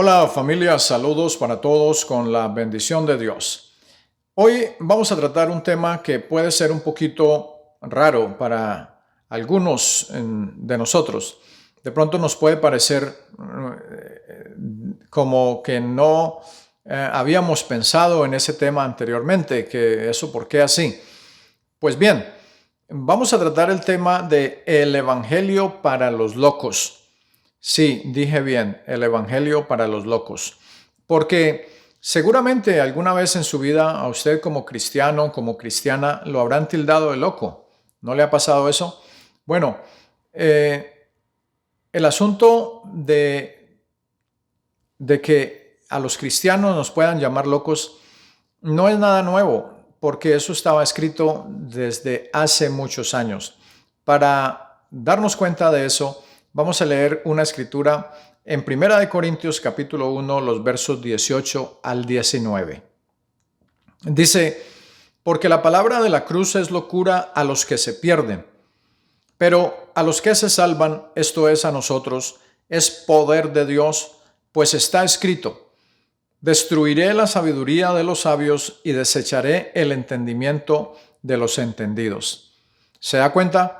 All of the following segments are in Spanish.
Hola familia, saludos para todos con la bendición de Dios. Hoy vamos a tratar un tema que puede ser un poquito raro para algunos de nosotros. De pronto nos puede parecer como que no habíamos pensado en ese tema anteriormente, que eso, ¿por qué así? Pues bien, vamos a tratar el tema de el Evangelio para los locos. Sí, dije bien, el Evangelio para los locos. Porque seguramente alguna vez en su vida a usted como cristiano, como cristiana, lo habrán tildado de loco. ¿No le ha pasado eso? Bueno, el asunto de que a los cristianos nos puedan llamar locos no es nada nuevo, porque eso estaba escrito desde hace muchos años. Para darnos cuenta de eso, vamos a leer una escritura en 1 Corintios capítulo 1, los versos 18 al 19. Dice, porque la palabra de la cruz es locura a los que se pierden, pero a los que se salvan, esto es a nosotros, es poder de Dios, pues está escrito, destruiré la sabiduría de los sabios y desecharé el entendimiento de los entendidos. ¿Se da cuenta?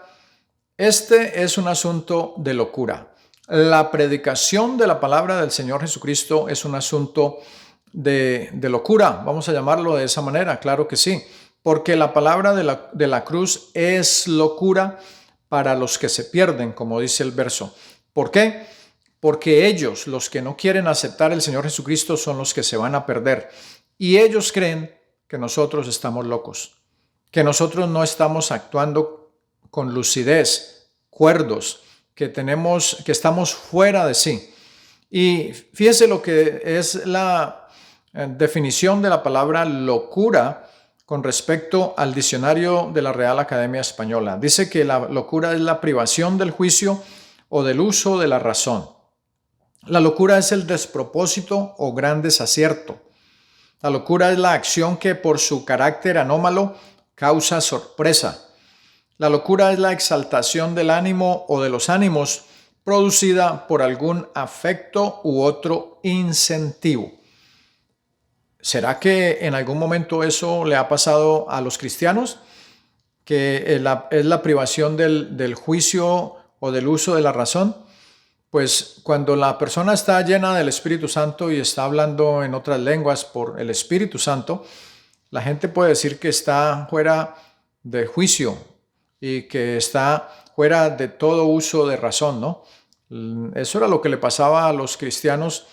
Este es un asunto de locura. La predicación de la palabra del Señor Jesucristo es un asunto de locura, vamos a llamarlo de esa manera, claro que sí, porque la palabra de la cruz es locura para los que se pierden, como dice el verso. ¿Por qué? Porque ellos, los que no quieren aceptar el Señor Jesucristo, son los que se van a perder. Y ellos creen que nosotros estamos locos, que nosotros no estamos actuando con lucidez, cuerdos, que estamos fuera de sí. Y fíjese lo que es la definición de la palabra locura con respecto al diccionario de la Real Academia Española. Dice que la locura es la privación del juicio o del uso de la razón. La locura es el despropósito o gran desacierto. La locura es la acción que por su carácter anómalo causa sorpresa. La locura es la exaltación del ánimo o de los ánimos producida por algún afecto u otro incentivo. ¿Será que en algún momento eso le ha pasado a los cristianos? Que es la privación del juicio o del uso de la razón. Pues cuando la persona está llena del Espíritu Santo y está hablando en otras lenguas por el Espíritu Santo, la gente puede decir que está fuera de juicio y que está fuera de todo uso de razón, ¿no? Eso era lo que le pasaba a los cristianos,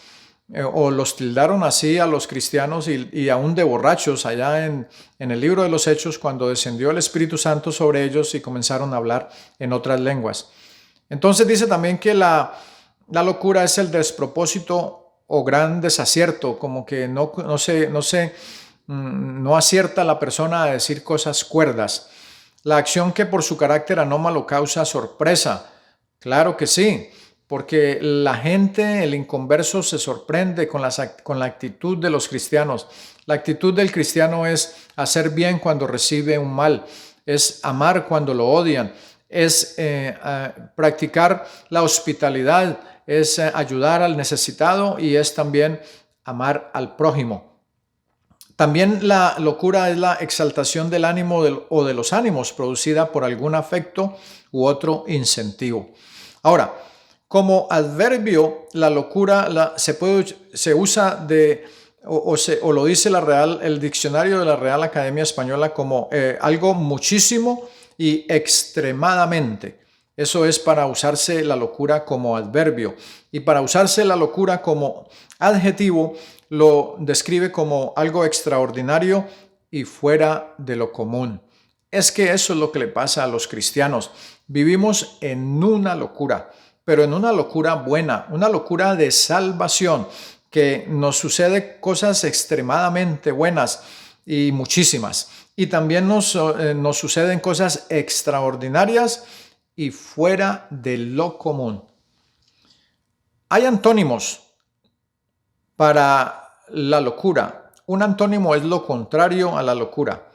o los tildaron así a los cristianos y aún de borrachos allá en el libro de los Hechos, cuando descendió el Espíritu Santo sobre ellos y comenzaron a hablar en otras lenguas. Entonces dice también que la locura es el despropósito o gran desacierto, como que no acierta la persona a decir cosas cuerdas. La acción que por su carácter anómalo causa sorpresa. Claro que sí, porque la gente, el inconverso, se sorprende con la actitud de los cristianos. La actitud del cristiano es hacer bien cuando recibe un mal, es amar cuando lo odian, es practicar la hospitalidad, es ayudar al necesitado y es también amar al prójimo. También la locura es la exaltación del ánimo o de los ánimos producida por algún afecto u otro incentivo. Ahora, como adverbio, la locura se usa o lo dice el diccionario de la Real Academia Española como algo muchísimo y extremadamente. Eso es para usarse la locura como adverbio. Y para usarse la locura como adjetivo, lo describe como algo extraordinario y fuera de lo común. Es que eso es lo que le pasa a los cristianos. Vivimos en una locura, pero en una locura buena, una locura de salvación, que nos sucede cosas extremadamente buenas y muchísimas. Y también nos suceden cosas extraordinarias y fuera de lo común. Hay antónimos para la locura. Un antónimo es lo contrario a la locura.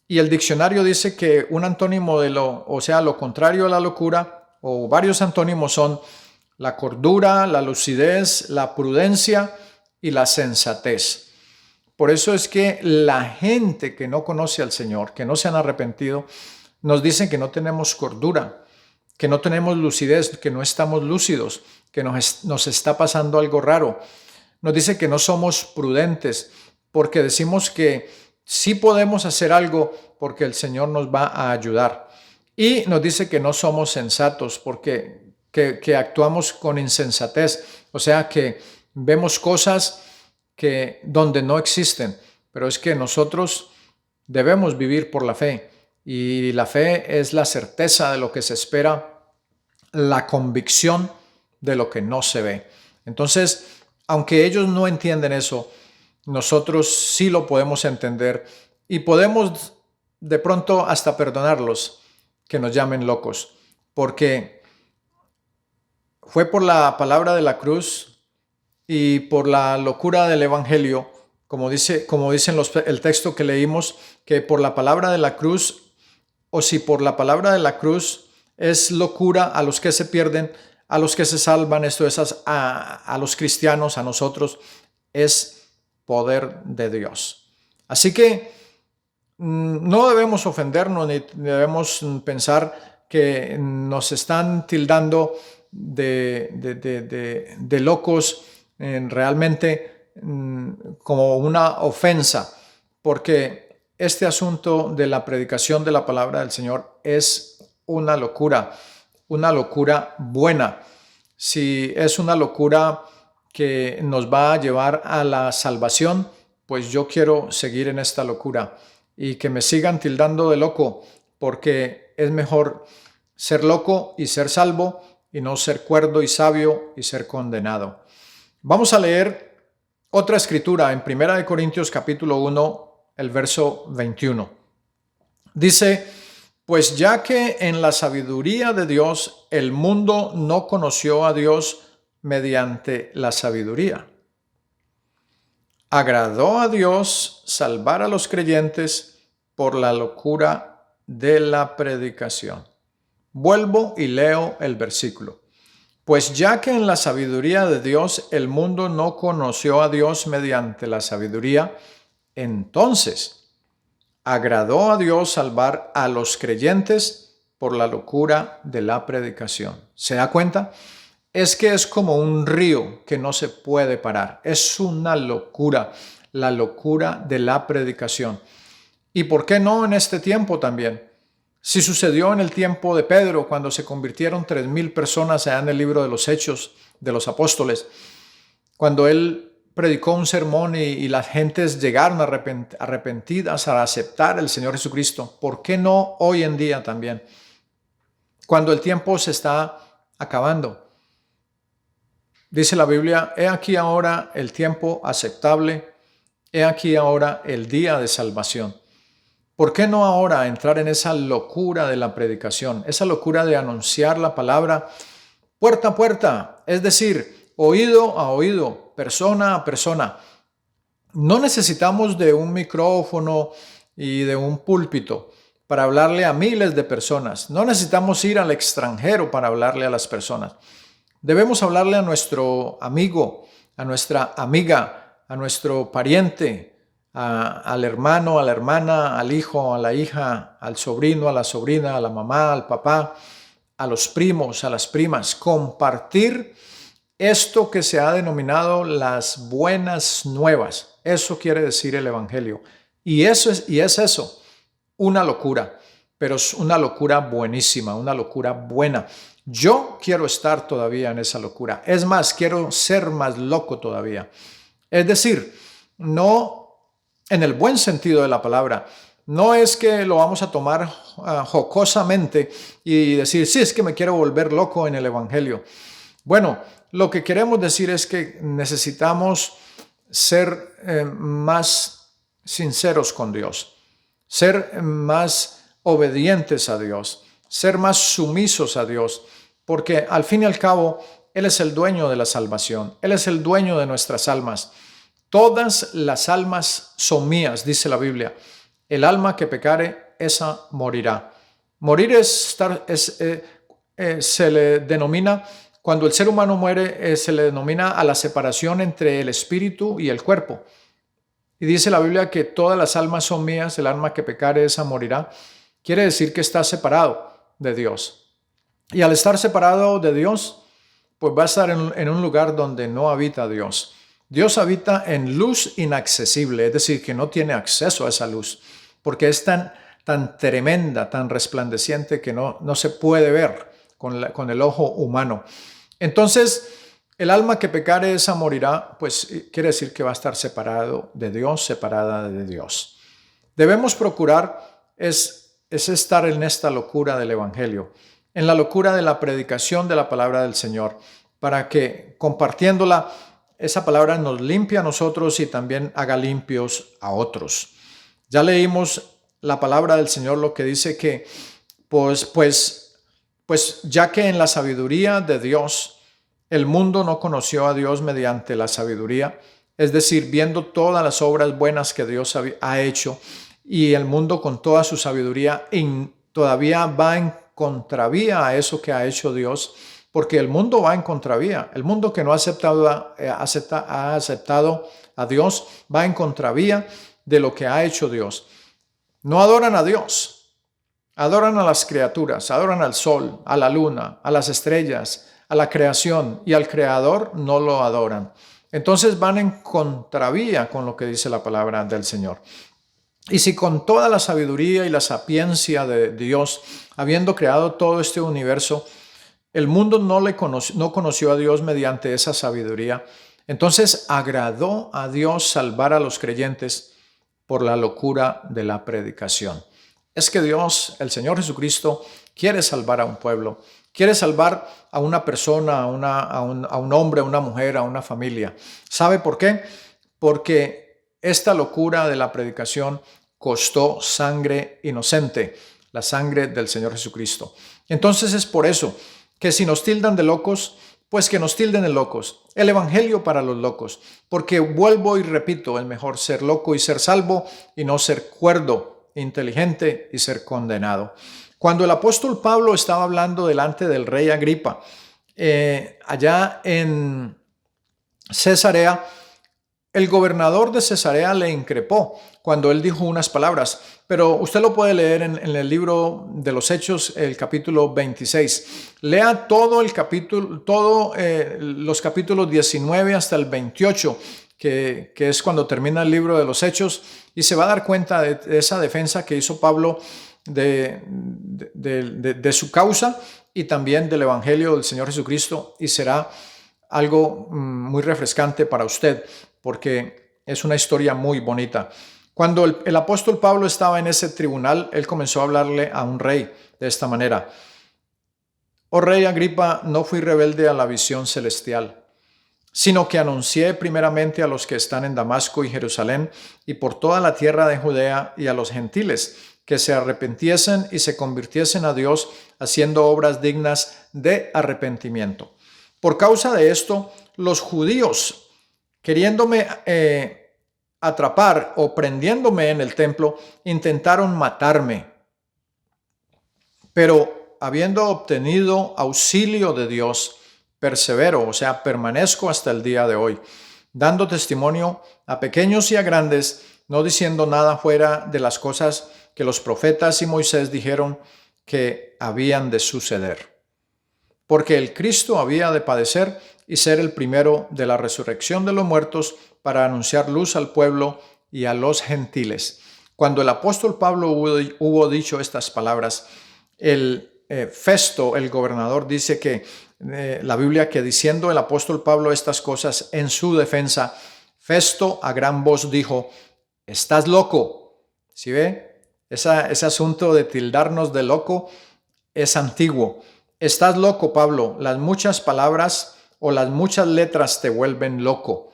Y el diccionario dice que un antónimo lo contrario a la locura, o varios antónimos son la cordura, la lucidez, la prudencia y la sensatez. Por eso es que la gente que no conoce al Señor, que no se han arrepentido, nos dicen que no tenemos cordura, que no tenemos lucidez, que no estamos lúcidos, que nos está pasando algo raro. Nos dice que no somos prudentes porque decimos que sí podemos hacer algo porque el Señor nos va a ayudar. Y nos dice que no somos sensatos porque que actuamos con insensatez, o sea que vemos cosas donde no existen, pero es que nosotros debemos vivir por la fe y la fe es la certeza de lo que se espera, la convicción de lo que no se ve. Entonces, aunque ellos no entienden eso, nosotros sí lo podemos entender y podemos de pronto hasta perdonarlos que nos llamen locos, porque fue por la palabra de la cruz y por la locura del evangelio, como dicen el texto que leímos, que por la palabra de la cruz, o si por la palabra de la cruz es locura a los que se pierden, a los que se salvan, esto es a los cristianos, a nosotros, es poder de Dios. Así que no debemos ofendernos ni debemos pensar que nos están tildando de locos realmente como una ofensa, porque este asunto de la predicación de la palabra del Señor es una locura buena. Si es una locura que nos va a llevar a la salvación, pues yo quiero seguir en esta locura y que me sigan tildando de loco, porque es mejor ser loco y ser salvo y no ser cuerdo y sabio y ser condenado. Vamos a leer otra escritura en 1 Corintios capítulo 1, el verso 21. Dice: pues ya que en la sabiduría de Dios el mundo no conoció a Dios mediante la sabiduría, agradó a Dios salvar a los creyentes por la locura de la predicación. Vuelvo y leo el versículo. Pues ya que en la sabiduría de Dios el mundo no conoció a Dios mediante la sabiduría, entonces agradó a Dios salvar a los creyentes por la locura de la predicación. ¿Se da cuenta? Es que es como un río que no se puede parar. Es una locura, la locura de la predicación. ¿Y por qué no en este tiempo también? Si sucedió en el tiempo de Pedro, cuando se convirtieron 3,000 personas allá en el libro de los Hechos de los Apóstoles, cuando él predicó un sermón y las gentes llegaron arrepentidas a aceptar al Señor Jesucristo. ¿Por qué no hoy en día también? Cuando el tiempo se está acabando. Dice la Biblia: he aquí ahora el tiempo aceptable, he aquí ahora el día de salvación. ¿Por qué no ahora entrar en esa locura de la predicación, esa locura de anunciar la palabra puerta a puerta, es decir, oído a oído, persona a persona? No necesitamos de un micrófono y de un púlpito para hablarle a miles de personas. No necesitamos ir al extranjero para hablarle a las personas. Debemos hablarle a nuestro amigo, a nuestra amiga, a nuestro pariente, al hermano, a la hermana, al hijo, a la hija, al sobrino, a la sobrina, a la mamá, al papá, a los primos, a las primas. Compartir esto que se ha denominado las buenas nuevas. Eso quiere decir el evangelio. Y es eso, una locura, pero es una locura buenísima, una locura buena. Yo quiero estar todavía en esa locura. Es más, quiero ser más loco todavía. Es decir, no en el buen sentido de la palabra. No es que lo vamos a tomar jocosamente y decir: sí, es que me quiero volver loco en el evangelio. Bueno, lo que queremos decir es que necesitamos ser más sinceros con Dios, ser más obedientes a Dios, ser más sumisos a Dios, porque al fin y al cabo Él es el dueño de la salvación, Él es el dueño de nuestras almas. Todas las almas son mías, dice la Biblia. El alma que pecare, esa morirá. Morir se le denomina Cuando el ser humano muere, se le denomina a la separación entre el espíritu y el cuerpo. Y dice la Biblia que todas las almas son mías, el alma que pecare esa morirá. Quiere decir que está separado de Dios. Y al estar separado de Dios, pues va a estar en un lugar donde no habita Dios. Dios habita en luz inaccesible, es decir, que no tiene acceso a esa luz, porque es tan tremenda, tan resplandeciente que no se puede ver con el ojo humano. Entonces, el alma que pecare esa morirá, pues quiere decir que va a estar separado de Dios, separada de Dios. Debemos procurar es estar en esta locura del Evangelio, en la locura de la predicación de la palabra del Señor, para que compartiéndola, esa palabra nos limpie a nosotros y también haga limpios a otros. Ya leímos la palabra del Señor, lo que dice que, pues ya que en la sabiduría de Dios, el mundo no conoció a Dios mediante la sabiduría, es decir, viendo todas las obras buenas que Dios ha hecho, y el mundo con toda su sabiduría todavía va en contravía a eso que ha hecho Dios, porque el mundo va en contravía. El mundo que no ha aceptado a Dios va en contravía de lo que ha hecho Dios. No adoran a Dios, adoran a las criaturas, adoran al sol, a la luna, a las estrellas, a la creación, y al Creador no lo adoran. Entonces van en contravía con lo que dice la palabra del Señor. Y si con toda la sabiduría y la sapiencia de Dios, habiendo creado todo este universo, el mundo no conoció a Dios mediante esa sabiduría, entonces agradó a Dios salvar a los creyentes por la locura de la predicación. Es que Dios, el Señor Jesucristo, quiere salvar a un pueblo, quiere salvar a una persona, a un hombre, a una mujer, a una familia. ¿Sabe por qué? Porque esta locura de la predicación costó sangre inocente, la sangre del Señor Jesucristo. Entonces es por eso que si nos tildan de locos, pues que nos tilden de locos. El evangelio para los locos, porque vuelvo y repito, es mejor ser loco y ser salvo y no ser cuerdo, inteligente y ser condenado. Cuando el apóstol Pablo estaba hablando delante del rey Agripa, allá en Cesarea, el gobernador de Cesarea le increpó cuando él dijo unas palabras, pero usted lo puede leer en el libro de los Hechos, el capítulo 26. Lea todo el capítulo, los capítulos 19 hasta el 28, que es cuando termina el libro de los Hechos, y se va a dar cuenta de esa defensa que hizo Pablo de su causa y también del evangelio del Señor Jesucristo, y será algo muy refrescante para usted, porque es una historia muy bonita. Cuando el apóstol Pablo estaba en ese tribunal, él comenzó a hablarle a un rey de esta manera: «Oh rey Agripa, no fui rebelde a la visión celestial, sino que anuncié primeramente a los que están en Damasco y Jerusalén y por toda la tierra de Judea y a los gentiles, que se arrepintiesen y se convirtiesen a Dios, haciendo obras dignas de arrepentimiento. Por causa de esto, los judíos, queriéndome atrapar o prendiéndome en el templo, intentaron matarme. Pero habiendo obtenido auxilio de Dios, persevero, o sea, permanezco hasta el día de hoy, dando testimonio a pequeños y a grandes, no diciendo nada fuera de las cosas que los profetas y Moisés dijeron que habían de suceder. Porque el Cristo había de padecer y ser el primero de la resurrección de los muertos para anunciar luz al pueblo y a los gentiles». Cuando el apóstol Pablo hubo dicho estas palabras, Festo, el gobernador, dice que la Biblia, que diciendo el apóstol Pablo estas cosas en su defensa, Festo a gran voz dijo: «¿Estás loco?». ¿Sí ve? Ese asunto de tildarnos de loco es antiguo. «Estás loco, Pablo, las muchas palabras o las muchas letras te vuelven loco».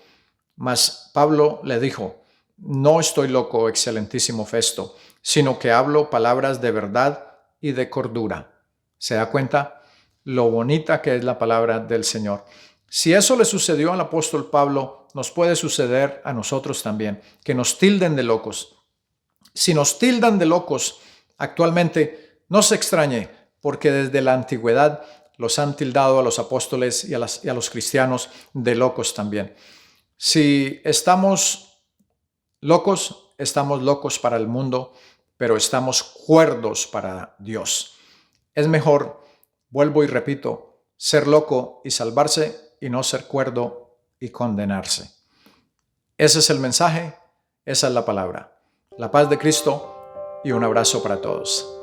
Mas Pablo le dijo: «No estoy loco, excelentísimo Festo, sino que hablo palabras de verdad y de cordura». ¿Se da cuenta lo bonita que es la palabra del Señor? Si eso le sucedió al apóstol Pablo, nos puede suceder a nosotros también, que nos tilden de locos. Si nos tildan de locos actualmente, no se extrañe, porque desde la antigüedad los han tildado a los apóstoles y a los cristianos de locos también. Si estamos locos para el mundo, pero estamos cuerdos para Dios. Es mejor, vuelvo y repito, ser loco y salvarse y no ser cuerdo y condenarse. Ese es el mensaje, esa es la palabra. La paz de Cristo y un abrazo para todos.